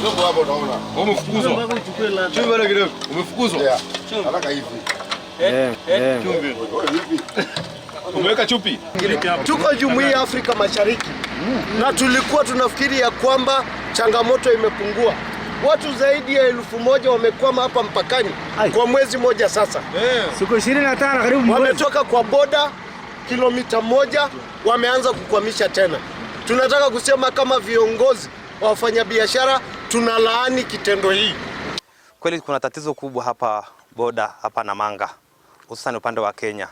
Chombo hapo unaona. Umefukuzwa. Chumvi bado kidogo. Umefukuzwa. Haraka hivi. Chumvi. Umeweka chupi. Tuko Jumuiya ya Afrika Mashariki na tulikuwa tunafikiri ya kwamba changamoto imepungua. Watu zaidi ya 1000 wamekwama hapa mpakani kwa mwezi moja sasa. Siku 25 karibu wametoka kwa boda kilomita 1 wameanza kukwamisha tena. Tunataka kusema kama viongozi wa wafanyabiashara tunalaani kitendo hii. Kweli kuna tatizo kubwa hapa boda hapa Namanga, hususan upande wa Kenya.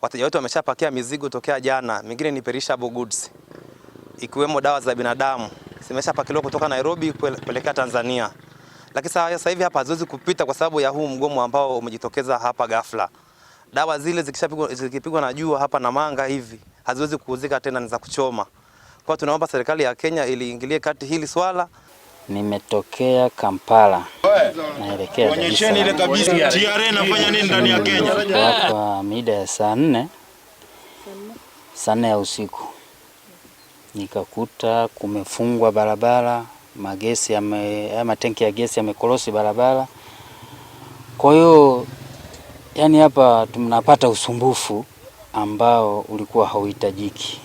Wateja wetu wameshapakia mizigo tokea jana, mingine ni perishable goods, ikiwemo dawa za binadamu. Zimeshapakiliwa kutoka Nairobi kuelekea Tanzania. Lakini sasa hivi hapa haziwezi kupita kwa sababu ya huu mgomo ambao umejitokeza hapa ghafla. Dawa zile zikipigwa na jua hapa Namanga hivi haziwezi kuuzika tena, ni za kuchoma. Kwa tunaomba serikali ya Kenya iliingilie kati hili swala. Nimetokea Kampala. Naelekea Onyesheni ile kabisa. TRA inafanya nini ndani ya Kenya? Hapa mida ya saa 4 ya usiku. Nikakuta kumefungwa barabara, magesi matenki ya gesi yamekorosi barabara. Kwa hiyo yani hapa tunapata usumbufu ambao ulikuwa hauhitajiki.